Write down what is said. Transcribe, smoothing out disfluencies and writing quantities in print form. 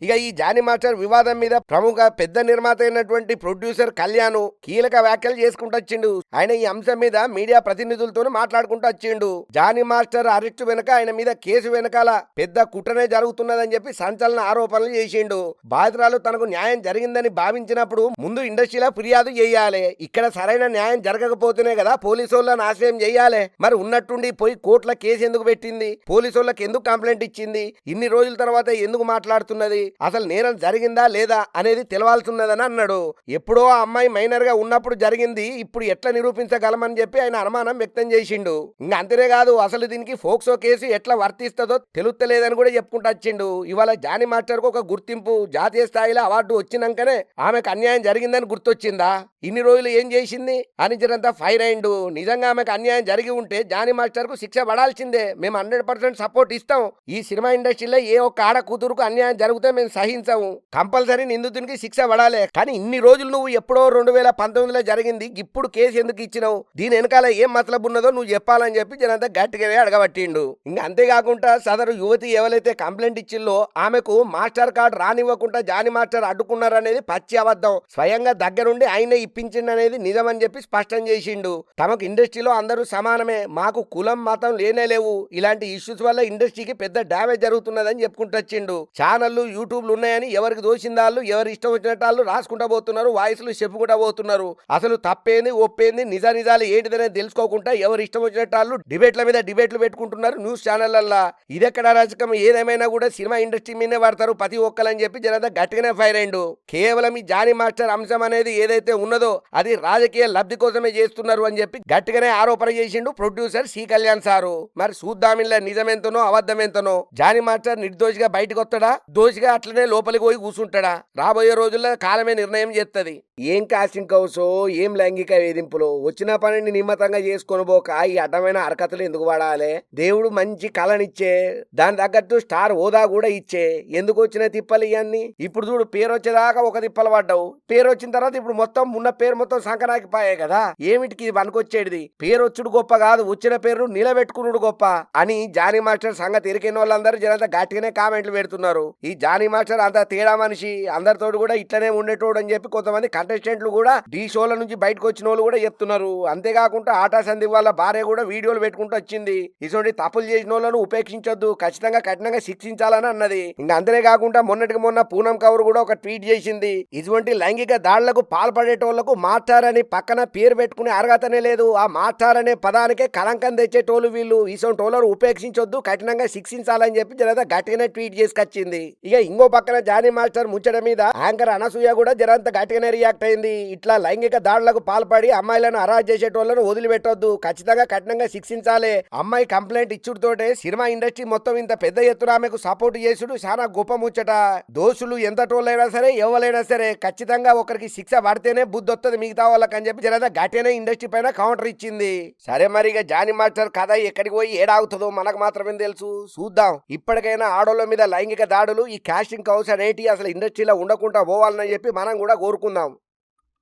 ఇక ఈ Johnny master వివాదం మీద ప్రముఖ పెద్ద నిర్మాత అయినటువంటి ప్రొడ్యూసర్ కళ్యాణ్ కీలక వ్యాఖ్యలు చేసుకుంటూ వచ్చిండు. ఆయన ఈ అంశం మీద మీడియా ప్రతినిధులతో మాట్లాడుకుంటూ వచ్చిండు. జానీ మాస్టర్ అరెస్టు వెనక ఆయన మీద కేసు వెనకాల పెద్ద కుట్రనే జరుగుతున్నదని చెప్పి సంచలన ఆరోపణలు చేసిండు. బాధితురాలు తనకు న్యాయం జరిగిందని భావించినప్పుడు ముందు ఇండస్ట్రీలో ఫిర్యాదు చేయాలి. ఇక్కడ సరైన న్యాయం జరగకపోతేనే కదా పోలీసు వాళ్ళని ఆశ్రయం చేయాలి. మరి ఉన్నట్టుండి పోయి కోర్టుల కేసు ఎందుకు పెట్టింది? పోలీసు వాళ్ళకి ఎందుకు కంప్లైంట్ ఇచ్చింది? ఇన్ని రోజుల తర్వాత ఎందుకు మాట్లాడుతున్నది? అసలు నేరం జరిగిందా లేదా అనేది తెలవాల్సిన్నదని అన్నాడు. ఎప్పుడో ఆ అమ్మాయి మైనర్ గా ఉన్నప్పుడు జరిగింది, ఇప్పుడు ఎట్లా నిరూపించగలమని చెప్పి ఆయన అనుమానం వ్యక్తం చేసిండు. ఇంకా అంతేకాదు, అసలు దీనికి ఫోక్సో కేసు ఎట్లా వర్తిస్తుందో తెలుస్తలేదని కూడా చెప్పుకుంటూ వచ్చిండు. ఇవాళ జానీ మాస్టర్ కు ఒక గుర్తింపు, జాతీయ స్థాయిలో అవార్డు వచ్చినాకనే ఆమెకు అన్యాయం జరిగిందని గుర్తొచ్చిందా? ఇన్ని రోజులు ఏం చేసింది అని జరంతా ఫైర్ అయిండు. నిజంగా ఆమెకు అన్యాయం జరిగి ఉంటే జానీ మాస్టర్ కు శిక్ష పడాల్సిందే. మేము 100% సపోర్ట్ ఇస్తాం. ఈ సినిమా ఇండస్ట్రీలో ఏ ఒక్క ఆడ కూతురుకు అన్యాయం జరిగితే మేము సహించము. కంపల్సరీ నిందితునికి శిక్ష పడాలి. కానీ ఇన్ని రోజులు నువ్వు ఎప్పుడో 2019లో జరిగింది, ఇప్పుడు కేసు ఎందుకు ఇచ్చినావు? దీని వెనకాల ఏం మతలబు ఉన్నదో నువ్వు చెప్పాలని చెప్పి జనంతా గట్టిగానే అడగబట్టిండు. ఇంకా అంతేకాకుండా సదరు యువతి ఎవరైతే కంప్లైంట్ ఇచ్చిందో ఆమెకు మాస్టర్ కార్డు రానివ్వకుండా జానీ మాస్టర్ అడ్డుకున్నారనేది పచ్చి అబద్ధం. స్వయంగా దగ్గరుండి ఆయనే ఇప్పించిండనేది నిజమని చెప్పి స్పష్టం చేసిండు. తమకు ఇండస్ట్రీలో అందరూ సమానమే, మాకు కులం మతం లేనే లేవు, ఇలాంటి ఇష్యూస్ వల్ల ఇండస్ట్రీకి పెద్ద డ్యామేజ్ జరుగుతున్నదని చెప్పుకుంటూ వచ్చిండు. ఛానళ్లు యూట్యూబ్లు ఉన్నాయని ఎవరికి దోషిందాళ్ళు ఎవరు ఇష్టం వచ్చినట్టు వాళ్ళు రాసుకుంటా పోతున్నారు, వాయిస్లు చెప్పుకుంటా పోతున్నారు. అసలు తప్పేంది ఒప్పేంది నిజాలు ఏంటిదనేది తెలుసుకోకుండా ఎవరు ఇష్టం వచ్చినట్టు వాళ్ళు డిబేట్ల మీద డిబేట్లు పెట్టుకుంటున్నారు న్యూస్ ఛానళ్లల్లా. ఇదెక్కడ రాజకం? ఏదేమైనా కూడా సినిమా ఇండస్ట్రీ మీదే పడతారు ప్రతి ఒక్కలని చెప్పి జనంతా గట్టిగానే ఫైర్ అయిండు. కేవలం ఈ జానీ మాస్టర్ అంశం అనేది ఏదైతే ఉన్నదో అది రాజకీయ లబ్ధి కోసమే చేస్తున్నారు అని చెప్పి గట్టిగానే ఆరోపణ చేసిండు ప్రొడ్యూసర్ సి కళ్యాణ్ సారు. మరి చూద్దామిలా నిజమెంతనో అబద్ధమెంతనో. జానీ మాస్టర్ నిర్దోషిగా బయటకు వస్తాడా, దోషిగా అట్లనే లోపలికి పోయి కూర్చుంటాడా? రాబోయే రోజుల్లో కాలమే నిర్ణయం చేస్తుంది. ఏం కాస్టింగ్ కౌసో, ఏం లైంగిక వేధింపులో వచ్చిన పనిని నిమ్మతంగా చేసుకొని పోక ఈ అడ్డమైన అరకతలు ఎందుకు వాడాలి? దేవుడు మంచి కళనిచ్చే, దాని తగ్గట్టు స్టార్ హోదా కూడా ఇచ్చే, ఎందుకు వచ్చిన తిప్పలు ఇవన్నీ? ఇప్పుడు చూడు, పేరు వచ్చేదాకా ఒక తిప్పలు పడ్డావు, పేరు వచ్చిన తర్వాత ఇప్పుడు మొత్తం ఉన్న పేరు మొత్తం సంకనాకిపోయాయి కదా. ఏమిటికి ఇది పనికొచ్చేది? పేరు వచ్చుడు గొప్ప కాదు, వచ్చిన పేరు నిలబెట్టుకున్నాడు గొప్ప అని జానీ మాస్టర్ సంగతి ఎరికిన వాళ్ళందరూ జనంతా గట్టిగానే కామెంట్లు పెడుతున్నారు. ఈ జానీ మాస్టర్ అంత తేడా మనిషి, అందరితో కూడా ఇట్లనే ఉండేటోడు అని చెప్పి కొంతమంది కంటెస్టెంట్లు కూడా ఢీ షోల నుంచి బయటకు వచ్చిన వాళ్ళు కూడా చెప్తున్నారు. అంతేకాకుండా ఆటా సందీప్ వాళ్ళ భార్య కూడా వీడియోలు పెట్టుకుంటూ వచ్చింది. ఇటువంటి తప్పులు చేసిన వాళ్ళను ఉపేక్షించొద్దు, ఖచ్చితంగా కఠినంగా శిక్షించాలని అన్నది. ఇంకా అంతేకాకుండా మొన్నటికి మొన్న పూనం కౌర్ కూడా ఒక ట్వీట్ చేసింది. ఇటువంటి లైంగిక దాడులకు పాల్పడేటోళ్లకు మాస్టర్ అని పక్కన పేరు పెట్టుకునే అర్హతనే లేదు. ఆ మాస్టర్ అనే పదానికే కలంకం తెచ్చేటోళ్ళు వీళ్ళు. ఇటువంటి వాళ్ళను ఉపేక్షించొద్దు, కఠినంగా శిక్షించాలని చెప్పి జనంతా గట్టిగానే ట్వీట్ చేసుకొచ్చింది. ఇక ఇంకో పక్కన జానీ మాస్టర్ ముచ్చట మీద యాంకర్ అనసూయ కూడా జరంత గట్టిగానే రియాక్ట్ అయింది. ఇట్లా లైంగిక దాడులకు పాల్పడి అమ్మాయిలను అరెస్ట్ చేసేటోళ్లను వదిలిపెట్టొద్దు, ఖచ్చితంగా కఠినంగా శిక్షించాలి. అమ్మాయి కంప్లైంట్ ఇచ్చుడుతోటే సినిమా ఇండస్ట్రీ మొత్తం ఇంత పెద్ద ఎత్తున ఆమెకు సపోర్ట్ చేసుడు చాలా గొప్ప ముచ్చట. దోషులు ఎంత టోళ్ళైనా సరే ఎవరైనా సరే ఖచ్చితంగా ఒకరికి శిక్ష పడితేనే బుద్ధి వస్తుంది మిగతా వాళ్ళకి అని చెప్పి జరంత గట్టిగానే ఇండస్ట్రీ పైన కౌంటర్ ఇచ్చింది. సరే మరి ఇక జానీ మాస్టర్ కథ ఎక్కడికి పోయి ఏడాగుతుందో మనకు మాత్రమే తెలుసు, చూద్దాం. ఇప్పటికైనా ఆడోళ్ళ మీద లైంగిక దాడులు, ఈ కాస్టింగ్ కౌన్స్ అనేటి అసలు ఇండస్ట్రీలో ఉండకుండా పోవాలని చెప్పి మనం కూడా కోరుకుందాం.